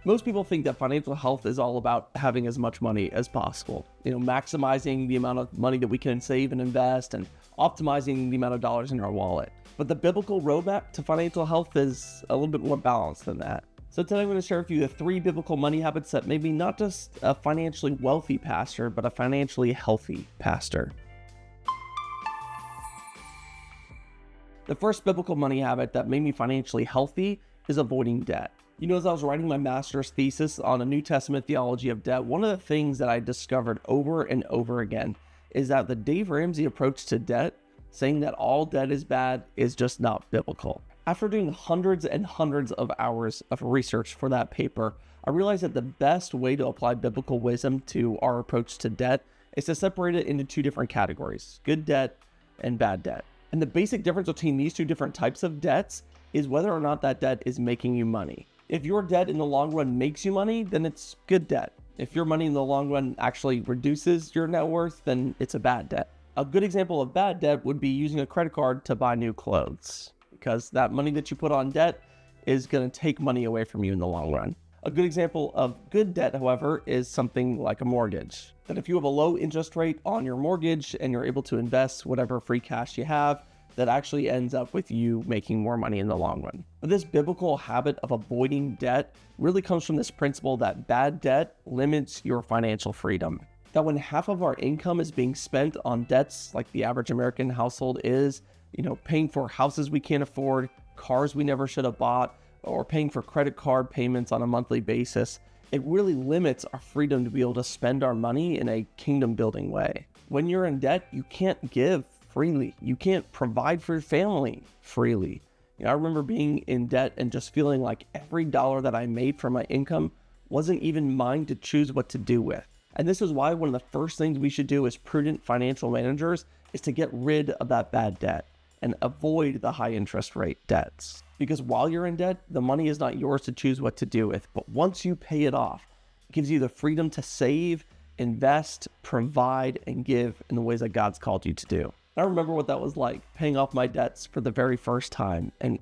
Most people think that financial health is all about having as much money as possible, maximizing the amount of money that we can save and invest and optimizing the amount of dollars in our wallet. But the biblical roadmap to financial health is a little bit more balanced than that. So today I'm going to share with you the 3 biblical money habits that made me not just a financially wealthy pastor, but a financially healthy pastor. The first biblical money habit that made me financially healthy is avoiding debt. As I was writing my master's thesis on a New Testament theology of debt, one of the things that I discovered over and over again is that the Dave Ramsey approach to debt, saying that all debt is bad, is just not biblical. After doing hundreds and hundreds of hours of research for that paper, I realized that the best way to apply biblical wisdom to our approach to debt is to separate it into 2 different categories: good debt and bad debt. And the basic difference between these 2 different types of debts is whether or not that debt is making you money. If your debt in the long run makes you money, then it's good debt. If your money in the long run actually reduces your net worth, then it's a bad debt. A good example of bad debt would be using a credit card to buy new clothes, because that money that you put on debt is going to take money away from you in the long run. A good example of good debt, however, is something like a mortgage. That if you have a low interest rate on your mortgage and you're able to invest whatever free cash you have, that actually ends up with you making more money in the long run. But this biblical habit of avoiding debt really comes from this principle that bad debt limits your financial freedom. That when half of our income is being spent on debts like the average American household is, paying for houses we can't afford, cars we never should have bought, or paying for credit card payments on a monthly basis, it really limits our freedom to be able to spend our money in a kingdom building way. When you're in debt, you can't give freely. You can't provide for your family freely. I remember being in debt and just feeling like every dollar that I made from my income wasn't even mine to choose what to do with. And this is why one of the first things we should do as prudent financial managers is to get rid of that bad debt and avoid the high interest rate debts. Because while you're in debt, the money is not yours to choose what to do with. But once you pay it off, it gives you the freedom to save, invest, provide, and give in the ways that God's called you to do. I remember what that was like, paying off my debts for the very first time and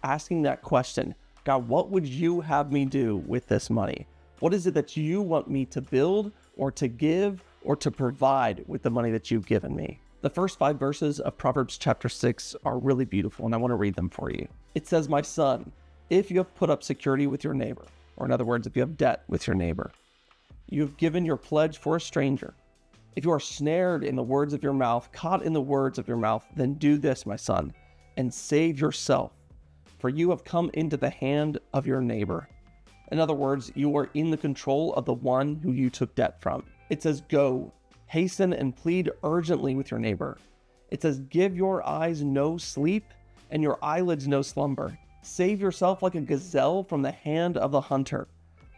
asking that question: God, what would you have me do with this money? What is it that you want me to build or to give or to provide with the money that you've given me? The first 5 verses of Proverbs chapter 6 are really beautiful, and I want to read them for you. It says, "My son, if you have put up security with your neighbor," or in other words, if you have debt with your neighbor, "you have given your pledge for a stranger. If you are snared in the words of your mouth, caught in the words of your mouth, then do this, my son, and save yourself, for you have come into the hand of your neighbor." In other words, you are in the control of the one who you took debt from. It says, "Go, hasten and plead urgently with your neighbor." It says, "Give your eyes no sleep and your eyelids no slumber. Save yourself like a gazelle from the hand of the hunter,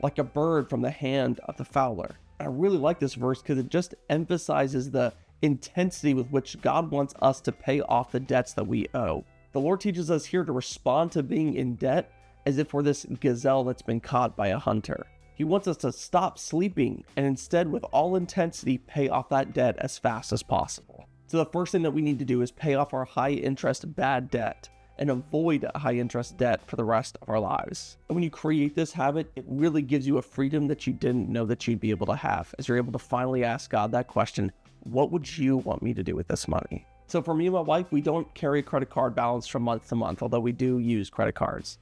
like a bird from the hand of the fowler." I really like this verse because it just emphasizes the intensity with which God wants us to pay off the debts that we owe. The Lord teaches us here to respond to being in debt as if we're this gazelle that's been caught by a hunter. He wants us to stop sleeping and instead, with all intensity, pay off that debt as fast as possible. So the first thing that we need to do is pay off our high interest bad debt and avoid a high interest debt for the rest of our lives. And when you create this habit, it really gives you a freedom that you didn't know that you'd be able to have, as you're able to finally ask God that question: what would you want me to do with this money? So for me and my wife, we don't carry a credit card balance from month to month, although we do use credit cards.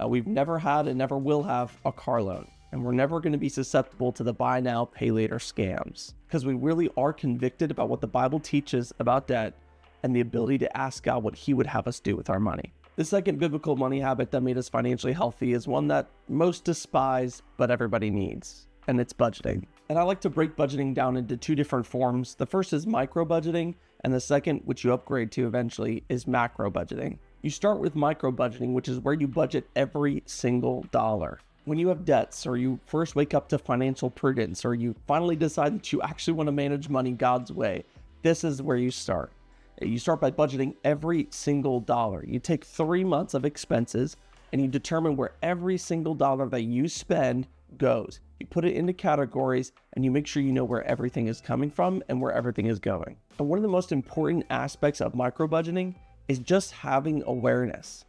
We've never had and never will have a car loan, and we're never going to be susceptible to the buy now, pay later scams, because we really are convicted about what the Bible teaches about debt and the ability to ask God what He would have us do with our money. The second biblical money habit that made us financially healthy is one that most despise, but everybody needs, and it's budgeting. And I like to break budgeting down into 2 different forms. The first is micro budgeting, and the second, which you upgrade to eventually, is macro budgeting. You start with micro budgeting, which is where you budget every single dollar. When you have debts, or you first wake up to financial prudence, or you finally decide that you actually want to manage money God's way, this is where you start. You start by budgeting every single dollar. You take 3 months of expenses and you determine where every single dollar that you spend goes. You put it into categories and you make sure you know where everything is coming from and where everything is going. And one of the most important aspects of micro budgeting is just having awareness.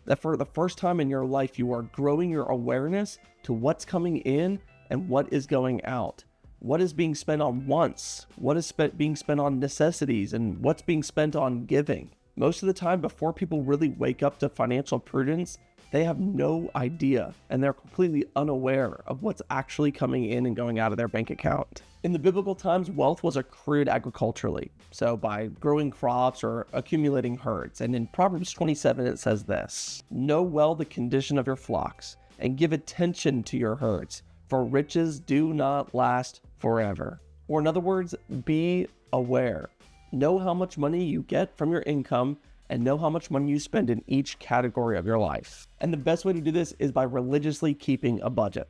that for the first time in your life, you are growing your awareness to what's coming in and what is going out. What is being spent on wants? What is being spent on necessities? And what's being spent on giving? Most of the time, before people really wake up to financial prudence, they have no idea and they're completely unaware of what's actually coming in and going out of their bank account. In the biblical times, wealth was accrued agriculturally, so by growing crops or accumulating herds. And in Proverbs 27, it says this: "Know well the condition of your flocks and give attention to your herds, for riches do not last forever." Or in other words, be aware. Know how much money you get from your income and know how much money you spend in each category of your life. And the best way to do this is by religiously keeping a budget.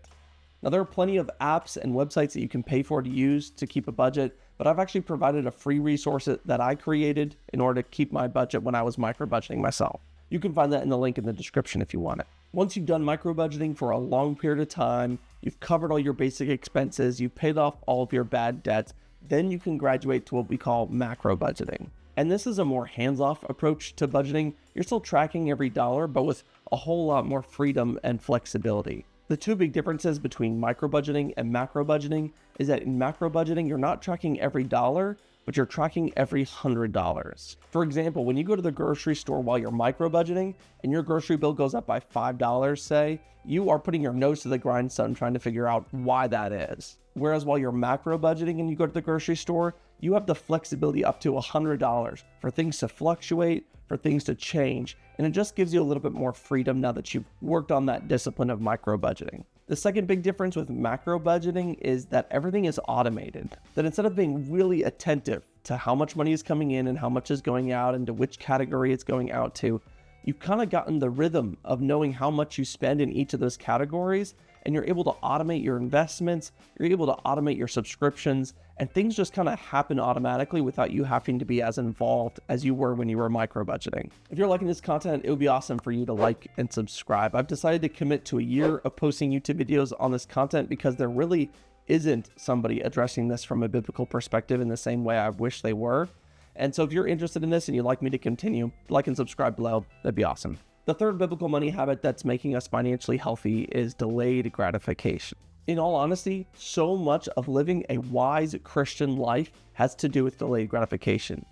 Now, there are plenty of apps and websites that you can pay for to use to keep a budget, but I've actually provided a free resource that I created in order to keep my budget when I was micro-budgeting myself. You can find that in the link in the description if you want it. Once you've done micro-budgeting for a long period of time, you've covered all your basic expenses, you've paid off all of your bad debts, then you can graduate to what we call macro-budgeting. And this is a more hands-off approach to budgeting. You're still tracking every dollar, but with a whole lot more freedom and flexibility. The two big differences between micro-budgeting and macro-budgeting is that in macro-budgeting, you're not tracking every dollar, but you're tracking every $100. For example, when you go to the grocery store while you're micro-budgeting and your grocery bill goes up by $5, say, you are putting your nose to the grindstone trying to figure out why that is. Whereas while you're macro-budgeting and you go to the grocery store, you have the flexibility up to $100 for things to fluctuate, for things to change, and it just gives you a little bit more freedom now that you've worked on that discipline of micro-budgeting. The second big difference with macro-budgeting is that everything is automated. That instead of being really attentive to how much money is coming in and how much is going out and to which category it's going out to, you've kind of gotten the rhythm of knowing how much you spend in each of those categories, and you're able to automate your investments, you're able to automate your subscriptions, and things just kind of happen automatically without you having to be as involved as you were when you were micro-budgeting. If you're liking this content, it would be awesome for you to like and subscribe. I've decided to commit to a year of posting YouTube videos on this content because there really isn't somebody addressing this from a biblical perspective in the same way I wish they were. And so if you're interested in this and you'd like me to continue, like and subscribe below, that'd be awesome. The third biblical money habit that's making us financially healthy is delayed gratification. In all honesty, so much of living a wise Christian life has to do with delayed gratification.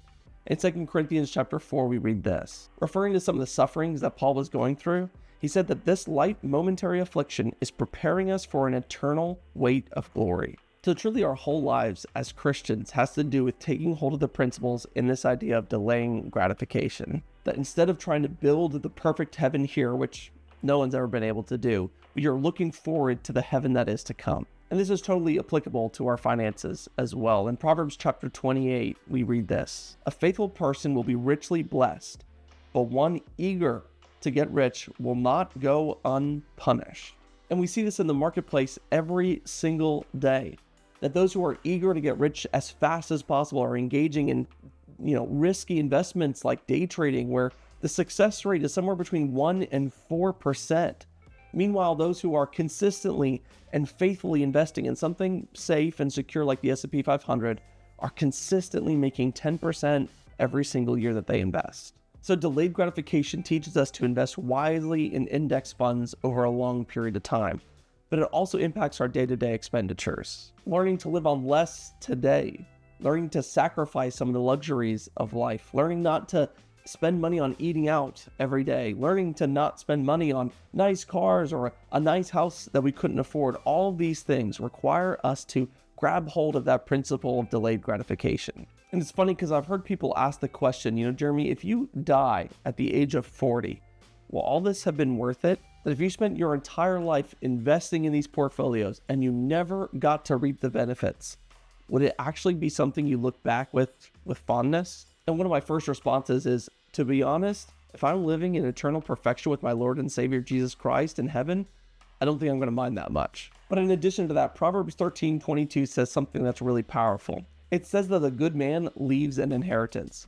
In 2 Corinthians chapter 4, we read this. Referring to some of the sufferings that Paul was going through, he said that this light momentary affliction is preparing us for an eternal weight of glory. So truly our whole lives as Christians has to do with taking hold of the principles in this idea of delaying gratification. That instead of trying to build the perfect heaven here, which no one's ever been able to do, you're looking forward to the heaven that is to come. And this is totally applicable to our finances as well. In Proverbs chapter 28, we read this: "A faithful person will be richly blessed, but one eager to get rich will not go unpunished." And we see this in the marketplace every single day, that those who are eager to get rich as fast as possible are engaging in risky investments like day trading, where the success rate is somewhere between 1% and 4%. Meanwhile, those who are consistently and faithfully investing in something safe and secure like the S&P 500 are consistently making 10% every single year that they invest. So delayed gratification teaches us to invest wisely in index funds over a long period of time, but it also impacts our day-to-day expenditures. Learning to live on less today, learning to sacrifice some of the luxuries of life, learning not to spend money on eating out every day, learning to not spend money on nice cars or a nice house that we couldn't afford. All of these things require us to grab hold of that principle of delayed gratification. And it's funny because I've heard people ask the question, Jeremy, if you die at the age of 40, will all this have been worth it? That if you spent your entire life investing in these portfolios and you never got to reap the benefits, would it actually be something you look back with fondness? And one of my first responses is, to be honest, if I'm living in eternal perfection with my Lord and Savior Jesus Christ in heaven, I don't think I'm going to mind that much. But in addition to that, Proverbs 13:22 says something that's really powerful. It says that a good man leaves an inheritance.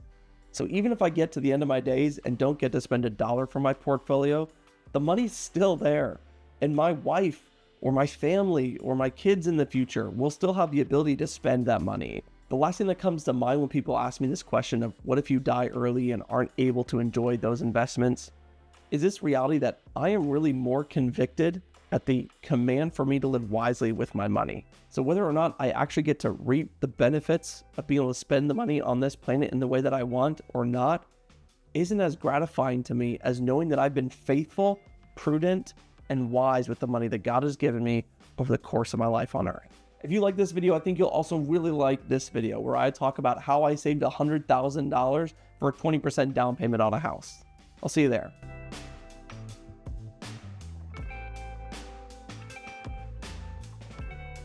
So even if I get to the end of my days and don't get to spend $1 from my portfolio, the money's still there. And my wife or my family or my kids in the future will still have the ability to spend that money. The last thing that comes to mind when people ask me this question of what if you die early and aren't able to enjoy those investments is this reality that I am really more convicted at the command for me to live wisely with my money. So whether or not I actually get to reap the benefits of being able to spend the money on this planet in the way that I want or not, isn't as gratifying to me as knowing that I've been faithful, prudent, and wise with the money that God has given me over the course of my life on earth. If you like this video, I think you'll also really like this video where I talk about how I saved $100,000 for a 20% down payment on a house. I'll see you there.